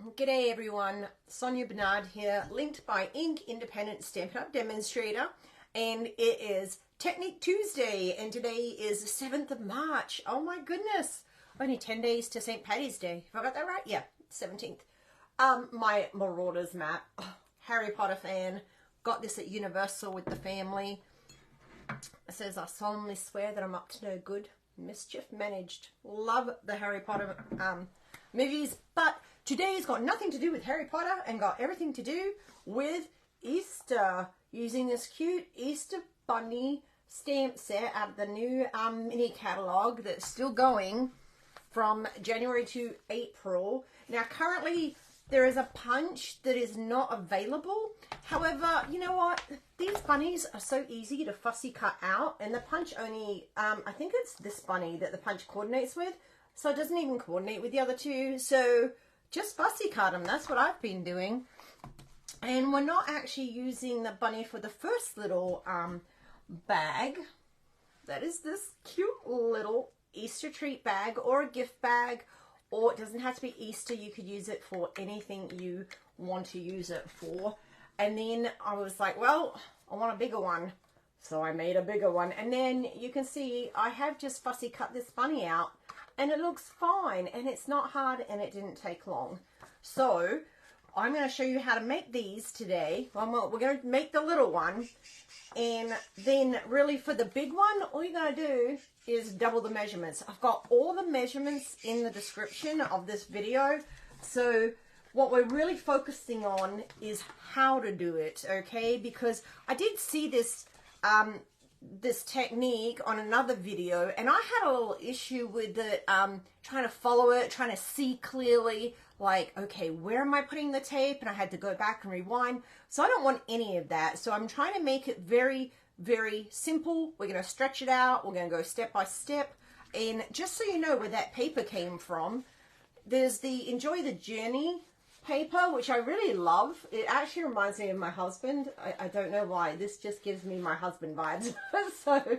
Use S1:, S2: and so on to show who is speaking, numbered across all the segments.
S1: G'day everyone, Sonia Bernard here, linked by Ink Independent Stampin' Up! Demonstrator, and it is Technique Tuesday, and today is the 7th of March. Oh my goodness, only 10 days to St. Paddy's Day. Have I got that right? Yeah, 17th. My Marauders map, Harry Potter fan, got this at Universal with the family. It says, I solemnly swear that I'm up to no good. Mischief managed. Love the Harry Potter movies, but today's got nothing to do with Harry Potter and got everything to do with Easter, using this cute Easter bunny stamp set out of the new mini catalog that's still going from January to April. Now currently there is a punch that is not available. However, you know what? These bunnies are so easy to fussy cut out, and the punch only, I think it's this bunny that the punch coordinates with, so it doesn't even coordinate with the other two. So just fussy cut them. That's what I've been doing. And we're not actually using the bunny for the first little bag. That is this cute little Easter treat bag or a gift bag, or it doesn't have to be Easter. You could use it for anything you want to use it for. And then I was like, well, I want a bigger one. So I made a bigger one. And then you can see I have just fussy cut this bunny out, and it looks fine, and it's not hard, and it didn't take long. So I'm going to show you how to make these today. Well, we're going to make the little one, and then really for the big one, all you're going to do is double the measurements. I've got all the measurements in the description of this video. So what we're really focusing on is how to do it, okay? Because I did see this this technique on another video, and I had a little issue with the trying to follow it, trying to see clearly, like, okay, where am I putting the tape? And I had to go back and rewind. So I don't want any of that. So I'm trying to make it very, very simple. We're going to stretch it out. We're going to go step by step. And just so you know where that paper came from, there's the Enjoy the Journey paper, which I really love. It actually reminds me of my husband. I don't know why. This just gives me my husband vibes. So,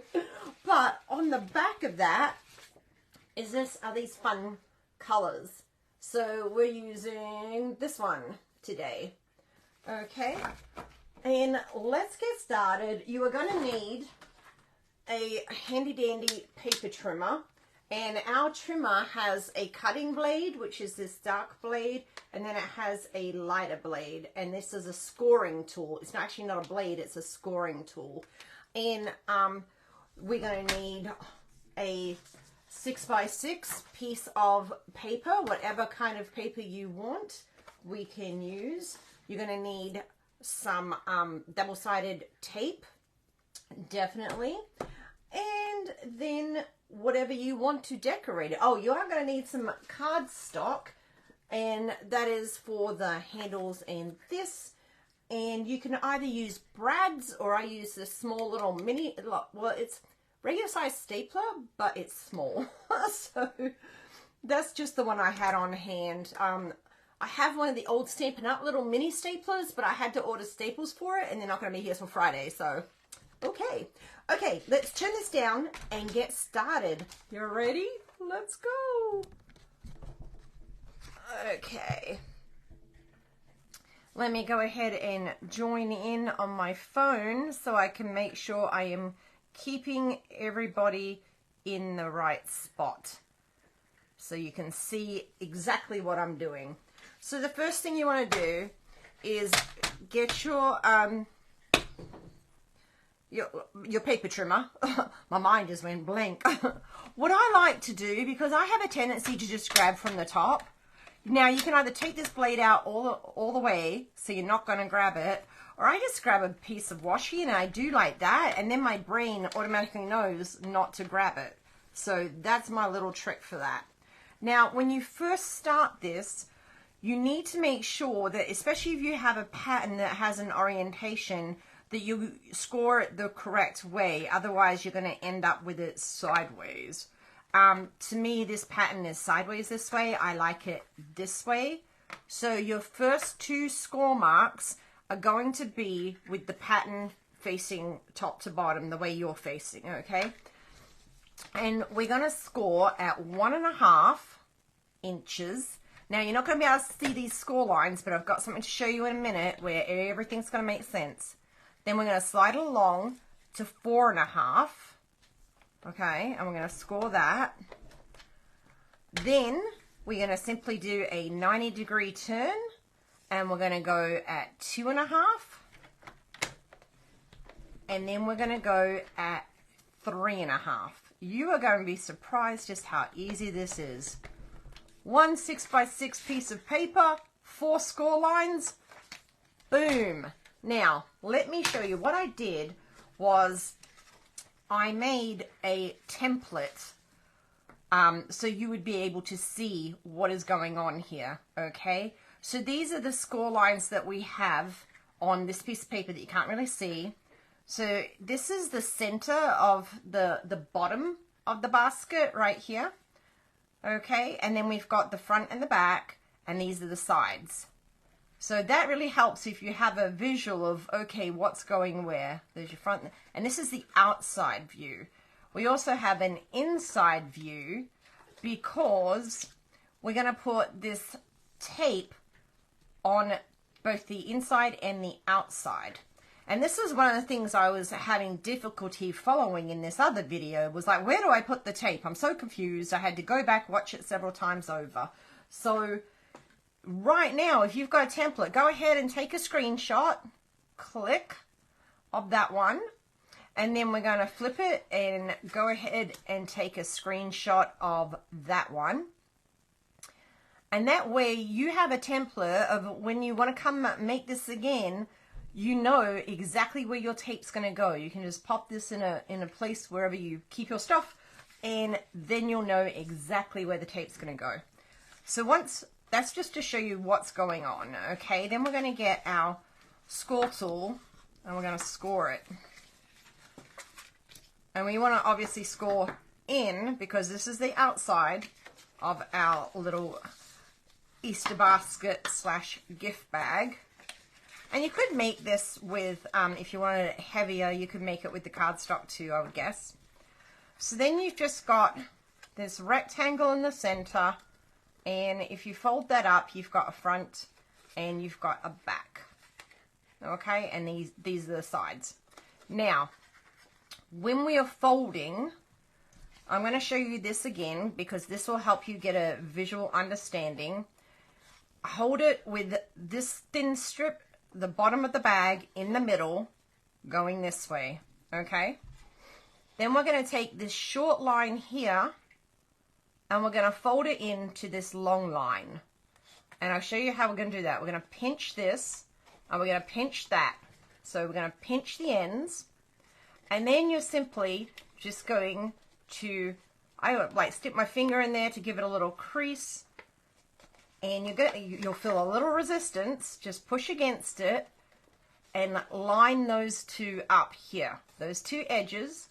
S1: but on the back of that are these fun colors. So we're using this one today. Okay, and let's get started. You are going to need a handy dandy paper trimmer. And our trimmer has a cutting blade, which is this dark blade, and then it has a lighter blade, and this is a scoring tool. It's actually not a blade, it's a scoring tool. And we're going to need a 6x6 piece of paper, whatever kind of paper you want, we can use. You're going to need some double-sided tape, definitely, and then whatever you want to decorate it. Oh, you are going to need some cardstock, and that is for the handles and this. And you can either use brads, or I use this small little mini, well, it's regular size stapler, but it's small. So that's just the one I had on hand. I have one of the old Stampin' Up! Little mini staplers, but I had to order staples for it, and they're not going to be here till Friday, so okay. Okay, let's turn this down and get started. You ready? Let's go. Okay. Let me go ahead and join in on my phone so I can make sure I am keeping everybody in the right spot, so you can see exactly what I'm doing. So the first thing you want to do is get your paper trimmer. My mind just went blank. What I like to do, because I have a tendency to just grab from the top. Now you can either take this blade out all the way, so you're not going to grab it, or I just grab a piece of washi, and I do like that, and then my brain automatically knows not to grab it. So that's my little trick for that. Now when you first start this, you need to make sure that, especially if you have a pattern that has an orientation, that you score it the correct way. Otherwise you're going to end up with it sideways. To me, this pattern is sideways this way. I like it this way. So your first two score marks are going to be with the pattern facing top to bottom, the way you're facing, okay? And we're going to score at 1.5 inches Now, you're not going to be able to see these score lines, but I've got something to show you in a minute where everything's going to make sense. Then we're going to slide it along to 4.5. Okay, and we're going to score that. Then we're going to simply do a 90-degree turn, and we're going to go at 2.5. And then we're going to go at 3.5. You are going to be surprised just how easy this is. 1 6x6 piece of paper, 4 score lines, boom. Now, let me show you. What I did was I made a template so you would be able to see what is going on here, okay? So these are the score lines that we have on this piece of paper that you can't really see. So this is the center of the bottom of the basket right here. Okay, and then we've got the front and the back, and these are the sides. So that really helps if you have a visual of, okay, what's going where. There's your front, and this is the outside view. We also have an inside view because we're going to put this tape on both the inside and the outside. And this is one of the things I was having difficulty following in this other video, was like, where do I put the tape? I'm so confused. I had to go back, watch it several times over. So right now, if you've got a template, go ahead and take a screenshot, click of that one, and then we're going to flip it and go ahead and take a screenshot of that one. And that way you have a template of when you want to come make this again, you know exactly where your tape's going to go. You can just pop this in a place wherever you keep your stuff, and then you'll know exactly where the tape's going to go. So once, that's just to show you what's going on, okay? Then we're going to get our score tool, and we're going to score it. And we want to obviously score in, because this is the outside of our little Easter basket / gift bag. And you could make this with, if you wanted it heavier, you could make it with the cardstock too, I would guess. So then you've just got this rectangle in the center, and if you fold that up, you've got a front and you've got a back. Okay, and these are the sides. Now, when we are folding, I'm going to show you this again because this will help you get a visual understanding. Hold it with this thin strip, the bottom of the bag in the middle, going this way, okay? Then we're going to take this short line here and we're going to fold it into this long line. And I'll show you how we're going to do that. We're going to pinch this and we're going to pinch that. So we're going to pinch the ends, and then you're simply just going to, I like stick my finger in there to give it a little crease. And you'll feel a little resistance. Just push against it and line those two up here, those two edges.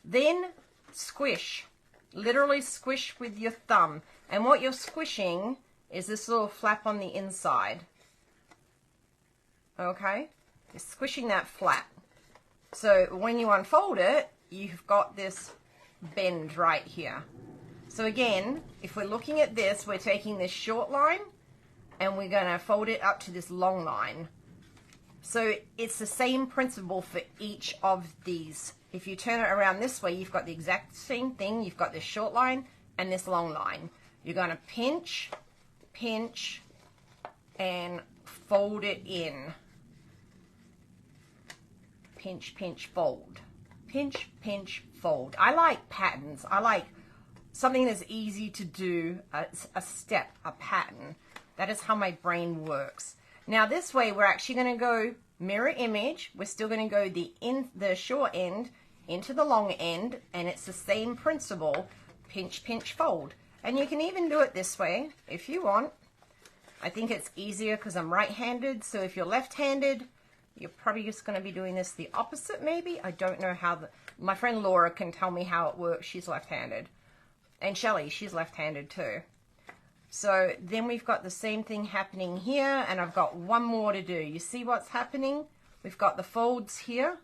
S1: Then squish, literally squish with your thumb. And what you're squishing is this little flap on the inside. Okay, you're squishing that flap. So when you unfold it, you've got this bend right here. So again, if we're looking at this, we're taking this short line and we're going to fold it up to this long line. So it's the same principle for each of these. If you turn it around this way, you've got the exact same thing. You've got this short line and this long line. You're going to pinch, pinch, and fold it in. Pinch, pinch, fold. Pinch, pinch, fold. I like patterns. I like something that's easy to do, a step, a pattern. That is how my brain works. Now this way we're actually going to go mirror image. We're still going to go the short end into the long end, and it's the same principle, pinch, pinch, fold. And you can even do it this way if you want. I think it's easier because I'm right-handed, so if you're left-handed, you're probably just going to be doing this the opposite maybe. I don't know how my friend Laura can tell me how it works. She's left-handed. And Shelley, she's left-handed too. So then we've got the same thing happening here, and I've got one more to do. You see what's happening? We've got the folds here,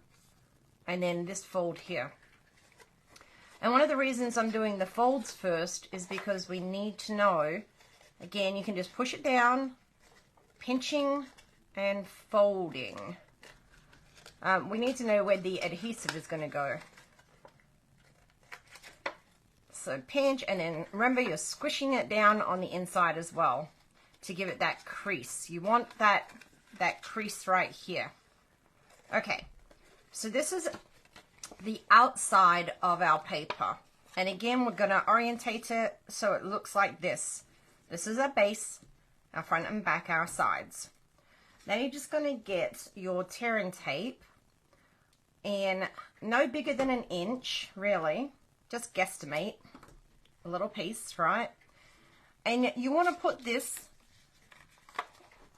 S1: and then this fold here. And one of the reasons I'm doing the folds first is because we need to know Again, you can just push it down, pinching and folding. We need to know where the adhesive is going to go. So pinch, and then remember you're squishing it down on the inside as well to give it that crease. You want that crease right here. Okay, so this is the outside of our paper. And again, we're going to orientate it so it looks like this. This is our base, our front and back, our sides. Then you're just going to get your tearing tape, and no bigger than an inch, really. Just guesstimate a little piece, right? And you want to put this,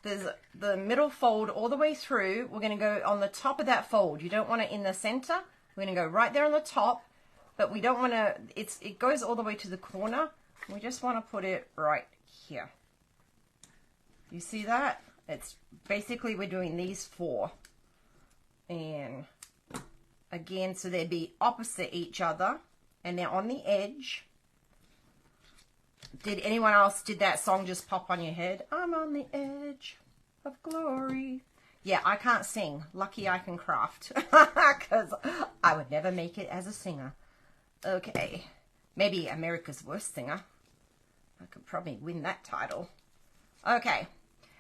S1: there's the middle fold all the way through. We're going to go on the top of that fold. You don't want it in the center. We're going to go right there on the top, but we don't want to, it goes all the way to the corner. We just want to put it right here. You see that? It's basically, we're doing these four. And again, so they'd be opposite each other, and they're on the edge. Did anyone else, did that song just pop on your head? I'm on the edge of glory. Yeah, I can't sing. Lucky I can craft, because I would never make it as a singer. Okay, maybe America's Worst Singer. I could probably win that title. Okay,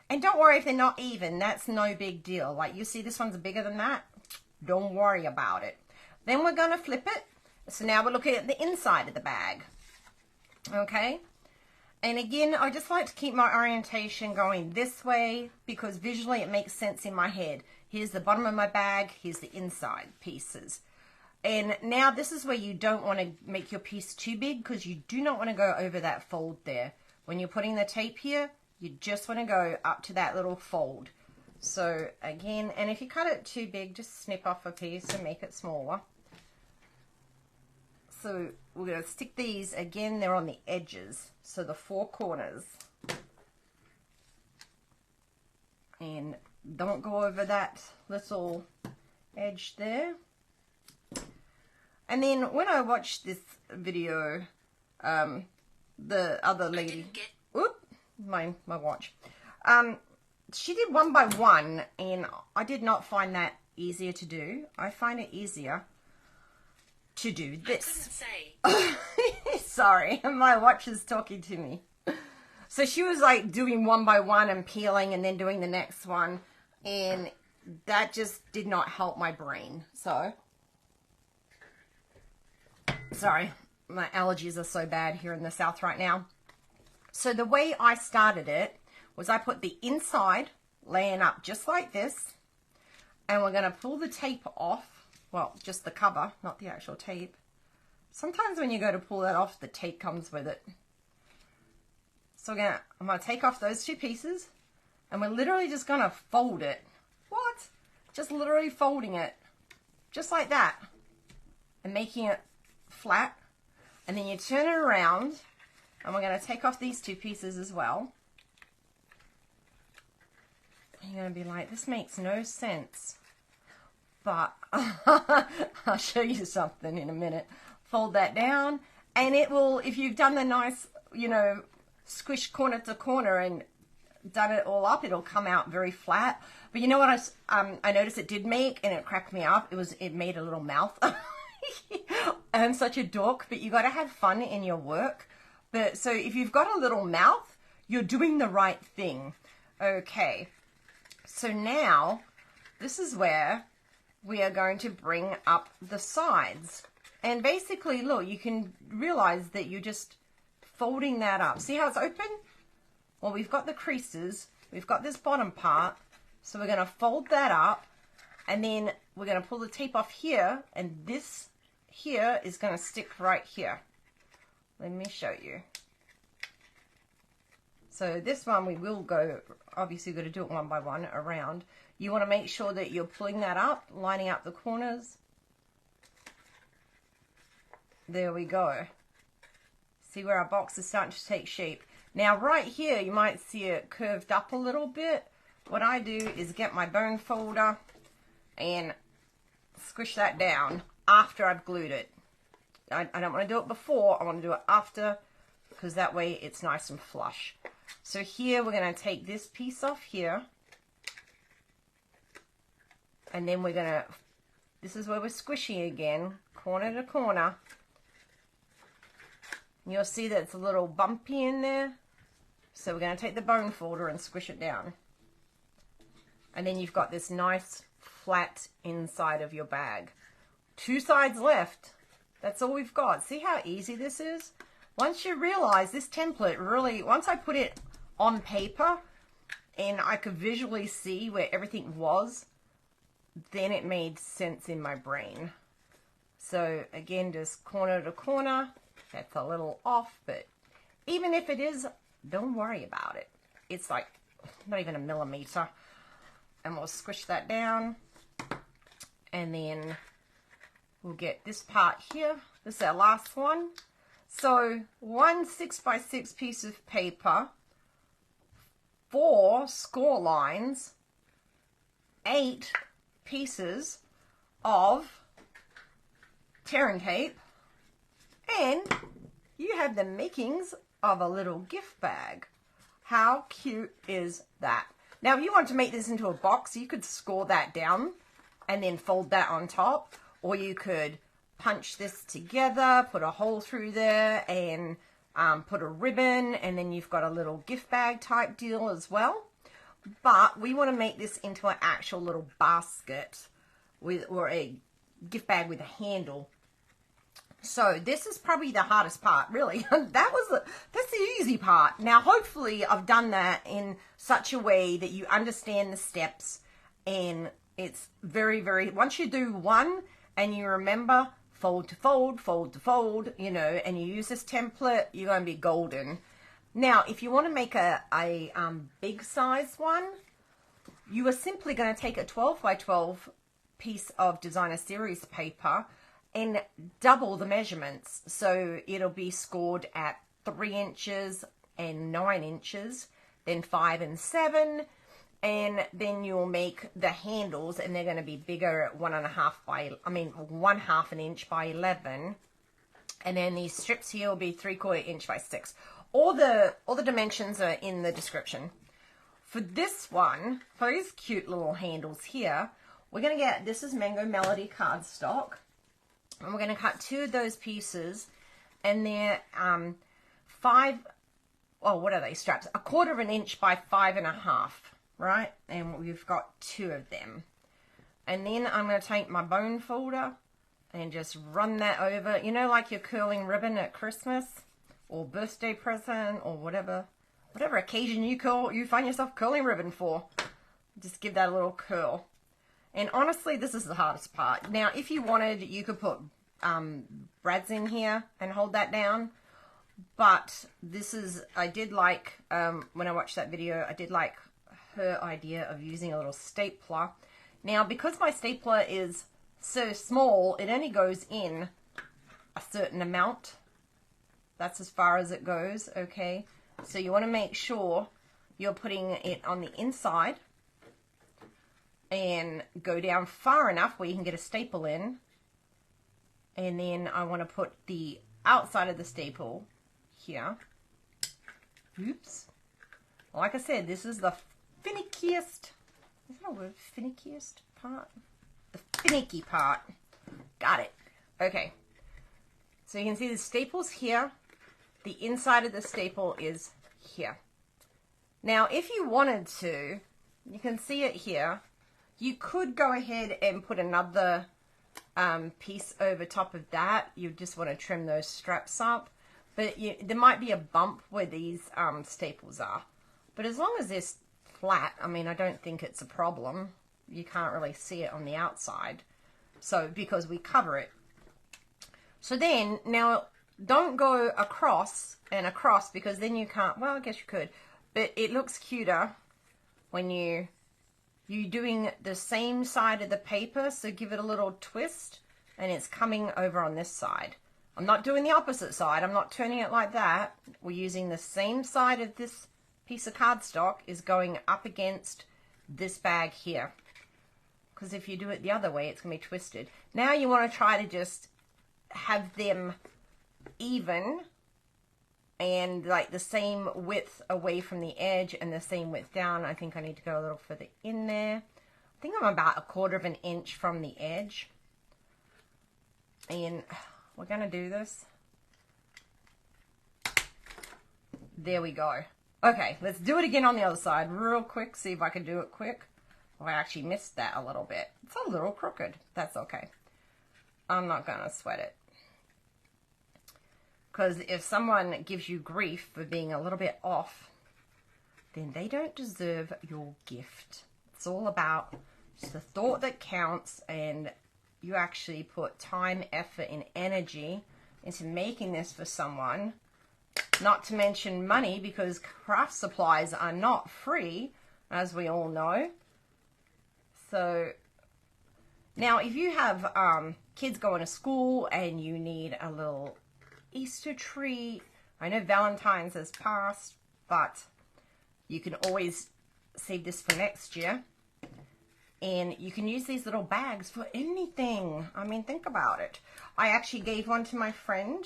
S1: and don't worry if they're not even. That's no big deal. Like, you see this one's bigger than that. Don't worry about it. Then we're going to flip it. So now we're looking at the inside of the bag. Okay. And again, I just like to keep my orientation going this way because visually it makes sense in my head. Here's the bottom of my bag. Here's the inside pieces. And now this is where you don't want to make your piece too big because you do not want to go over that fold there. When you're putting the tape here, you just want to go up to that little fold. So again, and if you cut it too big, just snip off a piece and make it smaller. So we're going to stick these, again, they're on the edges, so the four corners. And don't go over that little edge there. And then when I watched this video, the other lady, oop, my watch, she did one by one, and I did not find that easier to do. I find it easier to do this. Sorry, my watch is talking to me. So she was like doing one by one and peeling and then doing the next one, and that just did not help my brain. So sorry, my allergies are so bad here in the South right now. So the way I started it was I put the inside laying up just like this, and we're going to pull the tape off. Well, just the cover, not the actual tape. Sometimes when you go to pull that off, the tape comes with it. So I'm going to take off those two pieces, and we're literally just going to fold it. What? Just literally folding it. Just like that. And making it flat. And then you turn it around, and we're going to take off these two pieces as well. And you're going to be like, this makes no sense. But I'll show you something in a minute. Fold that down, and it will, if you've done the nice, you know, squish corner to corner and done it all up, it'll come out very flat. But you know what I noticed it did make, and it cracked me up, it made a little mouth. I'm such a dork, but you got to have fun in your work. But so if you've got a little mouth, you're doing the right thing. Okay, so now this is where we are going to bring up the sides. And basically, look, you can realize that you're just folding that up. See how it's open? Well, we've got the creases. We've got this bottom part. So we're going to fold that up. And then we're going to pull the tape off here. And this here is going to stick right here. Let me show you. So this one we will go, obviously we've got to do it one by one around. You want to make sure that you're pulling that up, lining up the corners. There we go. See where our box is starting to take shape. Now right here, you might see it curved up a little bit. What I do is get my bone folder and squish that down after I've glued it. I don't want to do it before, I want to do it after, because that way it's nice and flush. So here we're going to take this piece off here. And then we're going to, this is where we're squishing again, corner to corner. You'll see that it's a little bumpy in there. So we're going to take the bone folder and squish it down. And then you've got this nice flat inside of your bag. 2 sides left. That's all we've got. See how easy this is? Once you realize this template really, once I put it on paper and I could visually see where everything was, then it made sense in my brain. So again, just corner to corner. That's a little off, but even if it is, don't worry about it. It's like not even a millimeter. And we'll squish that down. And then we'll get this part here. This is our last one. So 1 6x6 piece of paper, 4 score lines, 8 pieces of tearing tape, and you have the makings of a little gift bag. How cute is that? Now, if you want to make this into a box, you could score that down and then fold that on top, or you could punch this together, put a hole through there, and put a ribbon, and then you've got a little gift bag type deal as well. But we want to make this into an actual little basket or a gift bag with a handle. So this is probably the hardest part, really. That's the easy part. Now, hopefully I've done that in such a way that you understand the steps, and it's very, very, once you do one and you remember fold to fold, fold to fold, you know, and you use this template, you're going to be golden. Now, if you want to make a big size one, you are simply going to take a 12 by 12 piece of designer series paper and double the measurements. So it'll be scored at 3 inches and 9 inches, then 5 and 7, and then you'll make the handles, and they're going to be bigger at 1.5 an inch by 11, and then these strips here will be 3/4 inch by 6. All the dimensions are in the description. For this one, for these cute little handles here, we're going to get, this is Mango Melody cardstock, and we're going to cut 2 of those pieces, and they're 5, oh, what are they, straps? 1/4 inch by 5.5, right? And we've got 2 of them. And then I'm going to take my bone folder and just run that over, you know, like your curling ribbon at Christmas or birthday present or whatever occasion you find yourself curling ribbon for. Just give that a little curl. And honestly, this is the hardest part. Now, if you wanted, you could put brads in here and hold that down. But this is, I did like, when I watched that video, I did like her idea of using a little stapler. Now, because my stapler is so small, it only goes in a certain amount. That's as far as it goes, okay? So you want to make sure you're putting it on the inside and go down far enough where you can get a staple in. And then I want to put the outside of the staple here. Oops. Like I said, this is the finickiest, is that a word, finickiest part? The finicky part. Got it. Okay. So you can see the staple's here. The inside of the staple is here. Now, if you wanted to, you can see it here. You could go ahead and put another piece over top of that. You just want to trim those straps up. But there might be a bump where these staples are. But as long as they're flat, I mean, I don't think it's a problem. You can't really see it on the outside. So, because we cover it. So then, now, don't go across and across, because then you can't, well, I guess you could. But it looks cuter when you're doing the same side of the paper, so give it a little twist, and it's coming over on this side. I'm not doing the opposite side. I'm not turning it like that. We're using the same side of this piece of cardstock is going up against this bag here. Because if you do it the other way, it's going to be twisted. Now you want to try to just have them even and like the same width away from the edge and the same width down. I think I need to go a little further in there. I think I'm about 1/4 of an inch from the edge. And we're going to do this. There we go. Okay, let's do it again on the other side real quick. See if I can do it quick. Oh, I actually missed that a little bit. It's a little crooked. That's okay. I'm not going to sweat it. Because if someone gives you grief for being a little bit off, then they don't deserve your gift. It's all about just the thought that counts, and you actually put time, effort, and energy into making this for someone. Not to mention money, because craft supplies are not free, as we all know. So now if you have kids going to school and you need a little Easter tree, I know Valentine's has passed, but you can always save this for next year. And you can use these little bags for anything. I mean, think about it. I actually gave one to my friend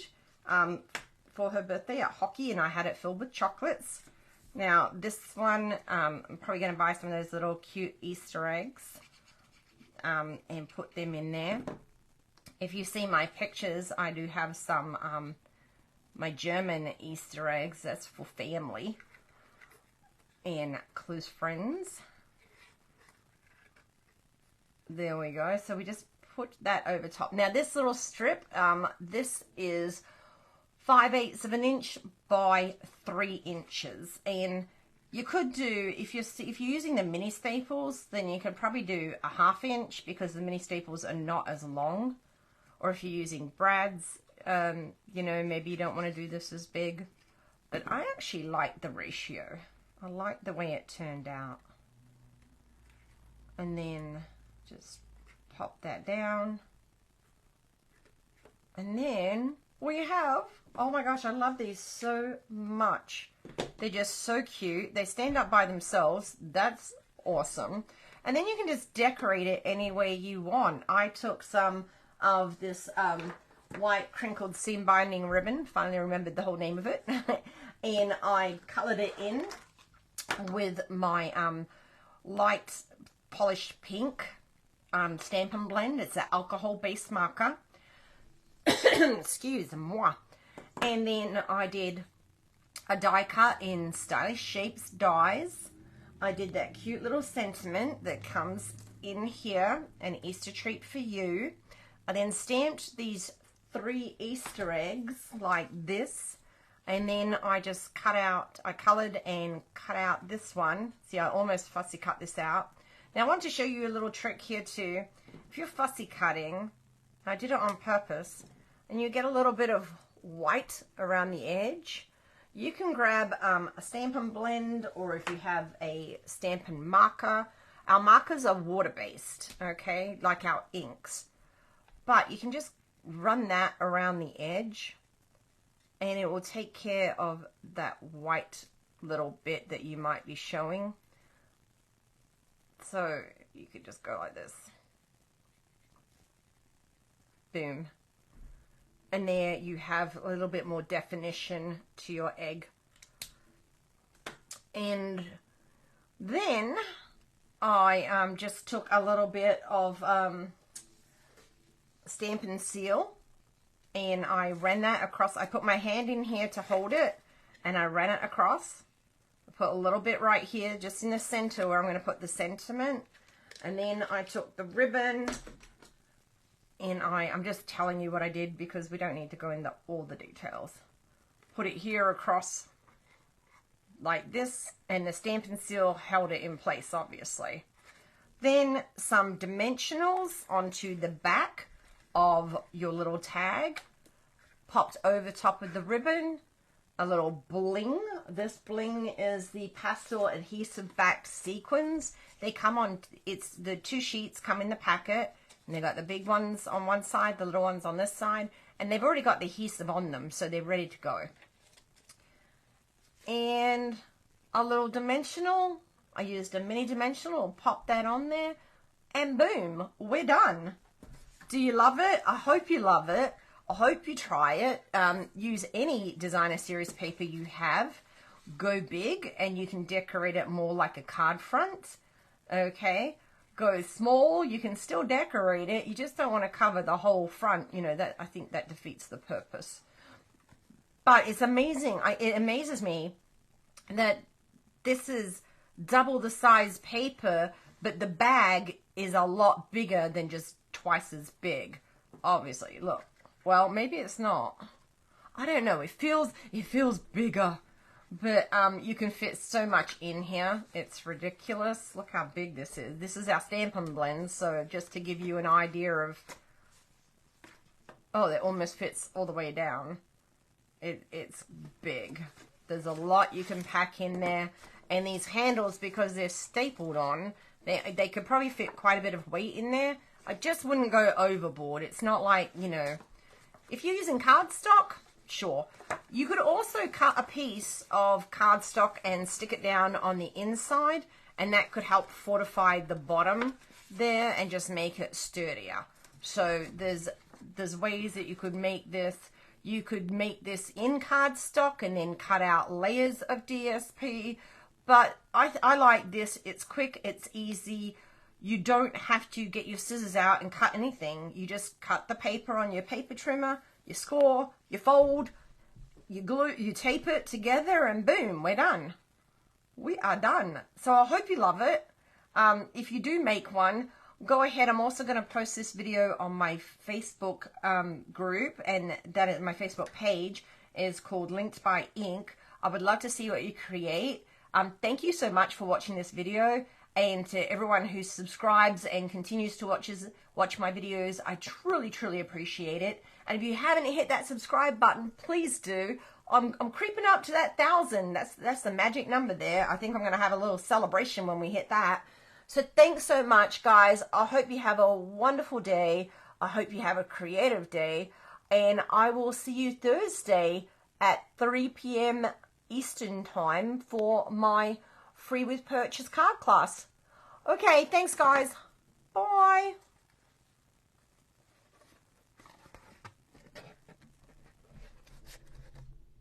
S1: for her birthday at hockey, and I had it filled with chocolates. Now, this one, I'm probably going to buy some of those little cute Easter eggs and put them in there. If you see my pictures, I do have some, my German Easter eggs. That's for family and close friends. There we go. So we just put that over top. Now this little strip, this is 5/8 of an inch by 3 inches, and you could do, if you're using the mini staples, then you could probably do 1/2 inch, because the mini staples are not as long. Or if you're using brads, you know, maybe you don't want to do this as big. But I actually like the ratio. I like the way it turned out. And then just pop that down. And then we have, oh my gosh, I love these so much. They're just so cute. They stand up by themselves. That's awesome. And then you can just decorate it any way you want. I took some of this white crinkled seam binding ribbon, finally remembered the whole name of it, and I colored it in with my light polished pink Stampin' blend. It's an alcohol based marker. Excuse moi. And then I did a die cut in Stylish Shapes dies. I did that cute little sentiment that comes in here, an Easter treat for you. I then stamped these 3 Easter eggs like this, and then I just cut out, I colored and cut out this one. See, I almost fussy cut this out. Now I want to show you a little trick here too. If you're fussy cutting, I did it on purpose, and you get a little bit of white around the edge, you can grab a Stampin' blend, or if you have a Stampin' marker. Our markers are water-based, okay, like our inks. But you can just run that around the edge, and it will take care of that white little bit that you might be showing. So you could just go like this. Boom. And there you have a little bit more definition to your egg. And then I just took a little bit of Stampin' Seal, and I ran that across. I put my hand in here to hold it, and I ran it across. I put a little bit right here, just in the center where I'm going to put the sentiment. And then I took the ribbon, and I'm just telling you what I did because we don't need to go into all the details. Put it here across like this, and the Stampin' Seal held it in place, obviously. Then some dimensionals onto the back of your little tag, popped over top of the ribbon, a little bling. This bling is the pastel adhesive backed sequins. They come on, it's the 2 sheets come in the packet, and they've got the big ones on one side, the little ones on this side, and they've already got the adhesive on them, so they're ready to go. And a little dimensional, I used a mini dimensional, pop that on there, and boom, we're done. Do you love it? I hope you love it. I hope you try it. Use any designer series paper you have. Go big and you can decorate it more like a card front. Okay. Go small, you can still decorate it. You just don't want to cover the whole front. You know, that I think that defeats the purpose. But it's amazing. It amazes me that this is double the size paper, but the bag is a lot bigger than just twice as big. Obviously, look. Well, maybe it's not. I don't know. It feels bigger. But you can fit so much in here. It's ridiculous. Look how big this is. This is our Stampin' blend. So just to give you an idea of... Oh, it almost fits all the way down. It's big. There's a lot you can pack in there. And these handles, because they're stapled on, they could probably fit quite a bit of weight in there. I just wouldn't go overboard. It's not like, you know... If you're using cardstock... Sure. You could also cut a piece of cardstock and stick it down on the inside, and that could help fortify the bottom there and just make it sturdier. So there's ways that you could make this. You could make this in cardstock and then cut out layers of DSP. But I like this. It's quick. It's easy. You don't have to get your scissors out and cut anything. You just cut the paper on your paper trimmer. You score, you fold, you glue, you tape it together, and boom, we're done. We are done. So I hope you love it. If you do make one, go ahead. I'm also going to post this video on my Facebook group, and that is my Facebook page is called Linked by Ink. I would love to see what you create. Thank you so much for watching this video. And to everyone who subscribes and continues to watch my videos, I truly, truly appreciate it. And if you haven't hit that subscribe button, please do. I'm creeping up to that 1,000. That's the magic number there. I think I'm going to have a little celebration when we hit that. So thanks so much, guys. I hope you have a wonderful day. I hope you have a creative day. And I will see you Thursday at 3 p.m. Eastern Time for my free with purchase card class. Okay, thanks guys. Bye.